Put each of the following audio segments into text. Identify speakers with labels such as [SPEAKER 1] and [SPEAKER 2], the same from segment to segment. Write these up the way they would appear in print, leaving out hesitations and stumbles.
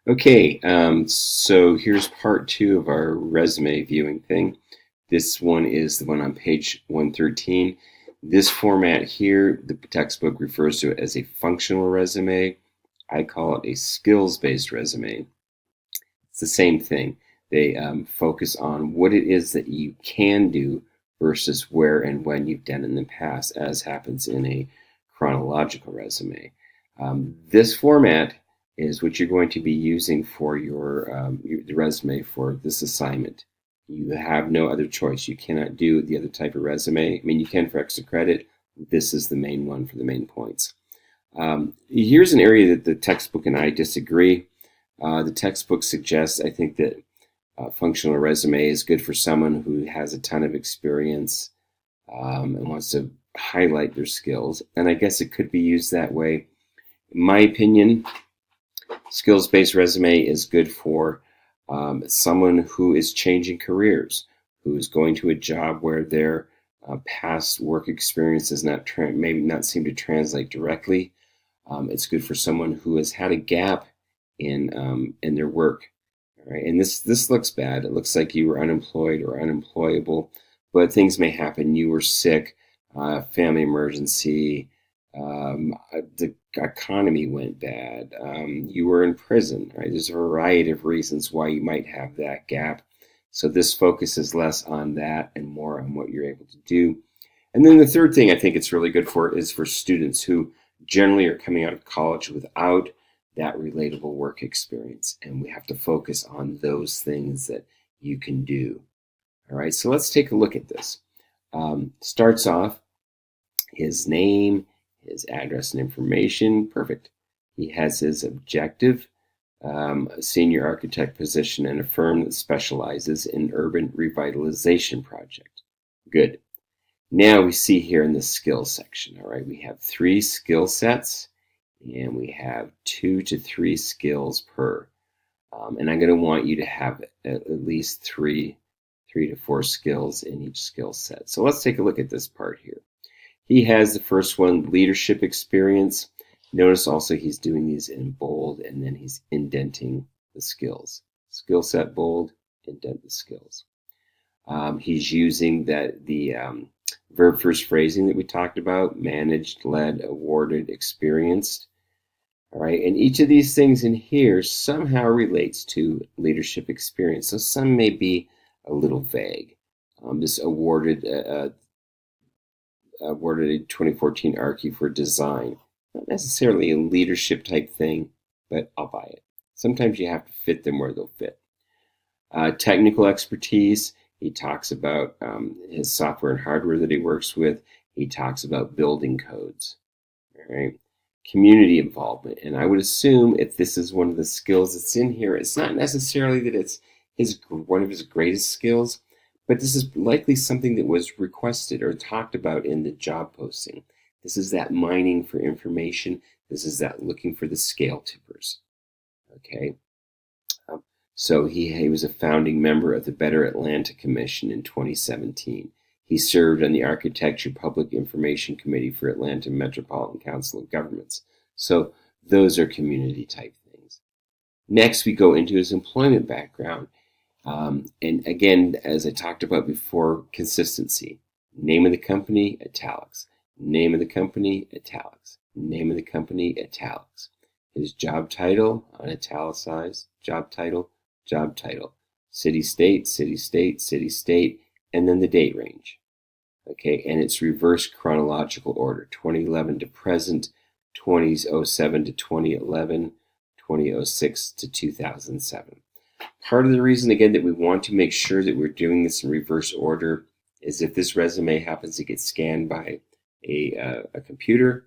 [SPEAKER 1] Okay, so here's part two of our resume viewing thing. This one is the one on page 113. This format here, the textbook refers to it as a functional resume. I call it a skills-based resume. It's the same thing. They focus on what it is that you can do versus where and when you've done in the past, as happens in a chronological resume. This format is what you're going to be using for the resume for this assignment. You have no other choice. You cannot do the other type of resume. I mean, you can for extra credit. This is the main one for the main points. Here's an area that the textbook and I disagree. The textbook suggests, I think, that functional resume is good for someone who has a ton of experience and wants to highlight their skills. And I guess it could be used that way. In my opinion, skills-based resume is good for someone who is changing careers, who is going to a job where their past work experience does not maybe not seem to translate directly. It's good for someone who has had a gap in their work. All right, and this looks bad. It looks like you were unemployed or unemployable, but things may happen. You were sick, family emergency, the economy went bad, you were in prison. Right? There's a variety of reasons why you might have that gap. So this focuses less on that and more on what you're able to do. And then the third thing I think it's really good for is for students who generally are coming out of college without that relatable work experience. And we have to focus on those things that you can do. All right, so let's take a look at this. Starts off his name, his address and information. Perfect. He has his objective, a senior architect position in a firm that specializes in urban revitalization project. Good. Now we see here in the skills section, all right, we have 3 skill sets and we have 2 to 3 skills per. And I'm going to want you to have at least 3 to 4 skills in each skill set. So let's take a look at this part here. He has the first one, leadership experience. Notice also he's doing these in bold and then he's indenting the skills. Skill set bold, indent the skills. He's using the verb first phrasing that we talked about, managed, led, awarded, experienced. All right, and each of these things in here somehow relates to leadership experience. So some may be a little vague. This awarded a 2014 Archie for design. Not necessarily a leadership type thing, but I'll buy it. Sometimes you have to fit them where they'll fit. Technical expertise. He talks about his software and hardware that he works with. He talks about building codes. All right. Community involvement. And I would assume if this is one of the skills that's in here, it's not necessarily that it's one of his greatest skills, but this is likely something that was requested or talked about in the job posting. This is that mining for information. This is that looking for the scale tippers. Okay. So he was a founding member of the Better Atlanta Commission in 2017. He served on the Architecture Public Information Committee for Atlanta Metropolitan Council of Governments. So those are community type things. Next, we go into his employment background. And again, as I talked about before, consistency. Name of the company, italics. Name of the company, italics. Name of the company, italics. His job title, unitalicized, job title, job title. City, state, city, state, city, state, and then the date range. Okay, and it's reverse chronological order, 2011 to present, 2007 to 2011, 2006 to 2007. Part of the reason, again, that we want to make sure that we're doing this in reverse order is if this resume happens to get scanned by a computer,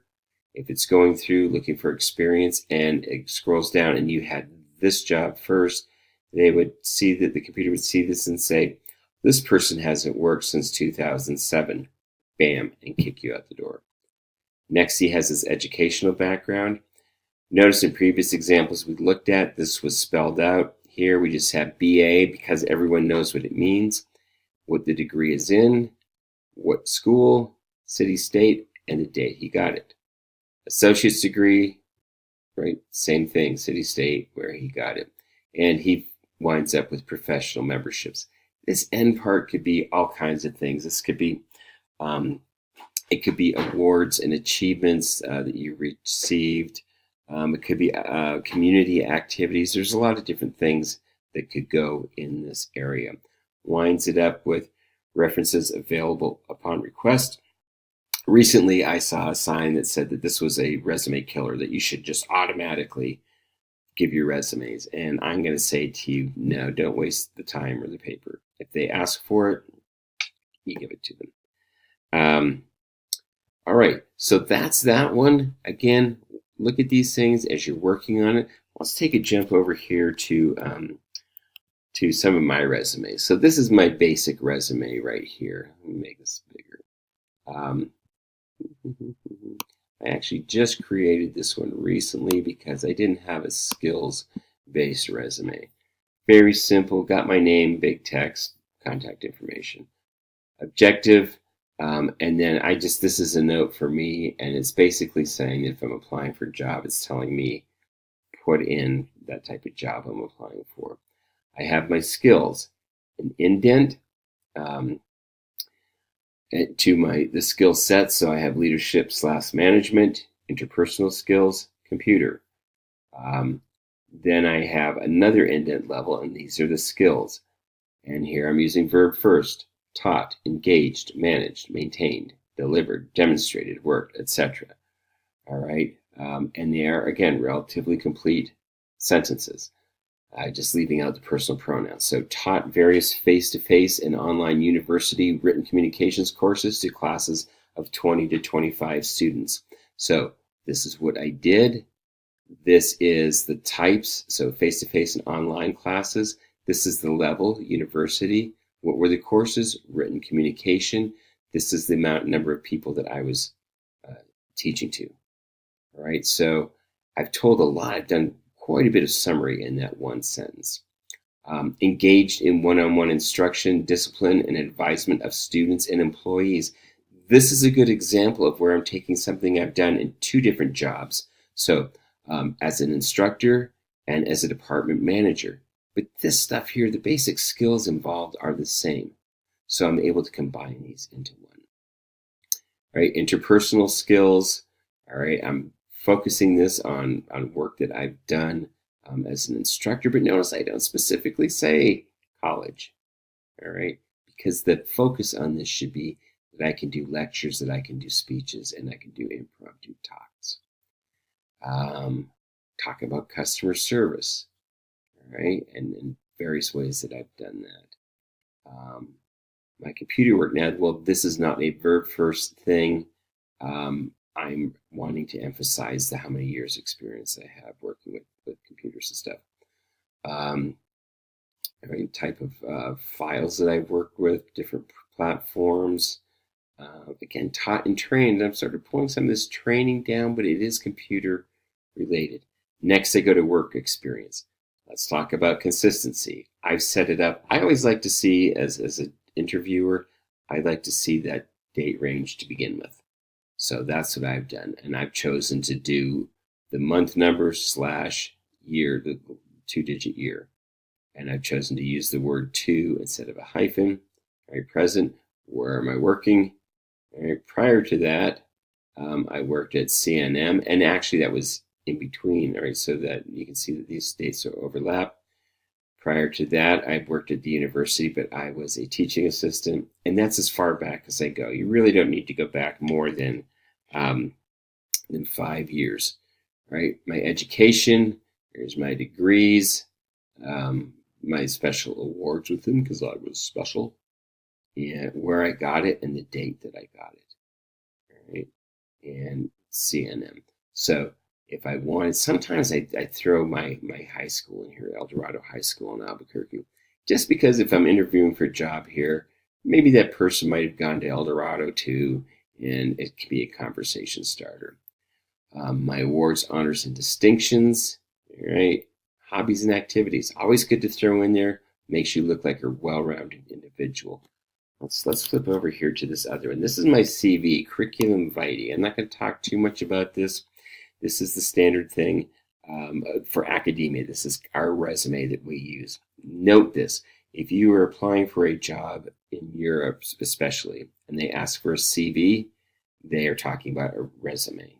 [SPEAKER 1] if it's going through looking for experience and it scrolls down and you had this job first, they would see that the computer would see this and say, this person hasn't worked since 2007. Bam, and kick you out the door. Next, he has his educational background. Notice in previous examples we looked at, this was spelled out. Here we just have BA because everyone knows what it means, what the degree is in, what school, city, state, and the date he got it. Associate's degree, right? Same thing, city, state, where he got it. And he winds up with professional memberships. This end part could be all kinds of things. This could be, um, it could be awards and achievements that you received. It could be community activities. There's a lot of different things that could go in this area. Winds it up with references available upon request. Recently, I saw a sign that said that this was a resume killer, that you should just automatically give your resumes. And I'm going to say to you, no, don't waste the time or the paper. If they ask for it, you give it to them. All right, so that's that one. Again, look at these things as you're working on it. Let's take a jump over here to some of my resumes. So this is my basic resume right here. Let me make this bigger. I actually just created this one recently because I didn't have a skills-based resume. Very simple, got my name, big text, contact information. Objective, and then this is a note for me, and it's basically saying if I'm applying for a job, it's telling me put in that type of job I'm applying for. I have my skills, an indent to the skill set. So I have leadership / management, interpersonal skills, computer. Then I have another indent level, and these are the skills. And here I'm using verb first: taught, engaged, managed, maintained, delivered, demonstrated, worked, etc. All right. And they are, again, relatively complete sentences. Just leaving out the personal pronouns. So taught various face-to-face and online university written communications courses to classes of 20 to 25 students. So this is what I did. This is the types, so face-to-face and online classes. This is the level, university. What were the courses? Written communication. This is the number of people that I was teaching to. All right, so I've told a lot. I've done quite a bit of summary in that one sentence. Engaged in one-on-one instruction, discipline, and advisement of students and employees. This is a good example of where I'm taking something I've done in two different jobs. So as an instructor and as a department manager. But this stuff here, the basic skills involved are the same. So I'm able to combine these into one. All right, interpersonal skills. All right, I'm focusing this on work that I've done as an instructor, but notice I don't specifically say college, all right? Because the focus on this should be that I can do lectures, that I can do speeches, and I can do impromptu talks. Talk about customer service, all right? And various ways that I've done that. My computer work now, well, this is not a verb first thing. I'm wanting to emphasize how many years experience I have working with computers and stuff. Type of files that I've worked with, different platforms. Again, taught and trained. I've started pulling some of this training down, but it is computer related. Next, I go to work experience. Let's talk about consistency. I've set it up. I always like to see, as an interviewer, I like to see that date range to begin with. So that's what I've done. And I've chosen to do the month number / year, the 2-digit year. And I've chosen to use the word to instead of a hyphen. All right, present. Where am I working? All right, prior to that, I worked at CNM. And actually, that was in between. All right, so that you can see that these dates are overlap. Prior to that, I worked at the university, but I was a teaching assistant. And that's as far back as I go. You really don't need to go back more than 5 years, right? My education, here's my degrees, my special awards with them because I was special, and where I got it and the date that I got it, all right? And CNM. So if I wanted, sometimes I throw my high school in here, El Dorado High School in Albuquerque, just because if I'm interviewing for a job here, maybe that person might have gone to El Dorado too, and it can be a conversation starter. My awards, honors, and distinctions, all right? Hobbies and activities, always good to throw in there. Makes you look like a well-rounded individual. Let's flip over here to this other one. This is my CV, curriculum vitae. I'm not going to talk too much about this. This is the standard thing. for academia. This is our resume that we use. Note this: if you are applying for a job in Europe, especially, and they ask for a CV, they are talking about a resume.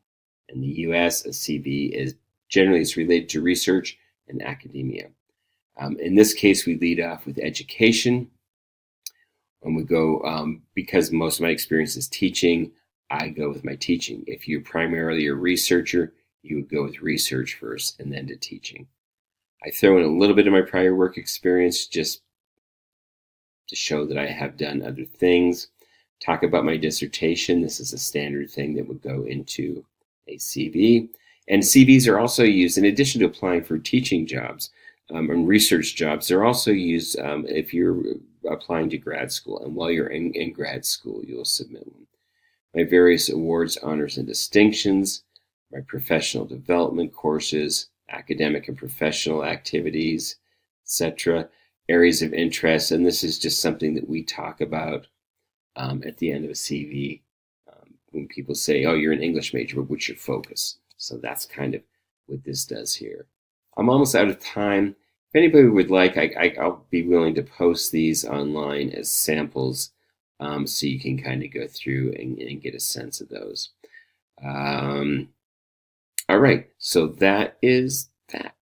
[SPEAKER 1] In the U.S., a CV is generally it's related to research and academia. In this case, we lead off with education, and we go because most of my experience is teaching. I go with my teaching. If you're primarily a researcher, you would go with research first and then to teaching. I throw in a little bit of my prior work experience just to show that I have done other things. Talk about my dissertation. This is a standard thing that would go into a CV. And CVs are also used, in addition to applying for teaching jobs and research jobs, they're also used if you're applying to grad school. And while you're in grad school, you'll submit one. My various awards, honors, and distinctions, my professional development courses, academic and professional activities, etc., areas of interest. And this is just something that we talk about at the end of a CV when people say, oh, you're an English major, but what's your focus? So that's kind of what this does here. I'm almost out of time. If anybody would like, I'll be willing to post these online as samples so you can kind of go through and get a sense of those. All right, so that is that.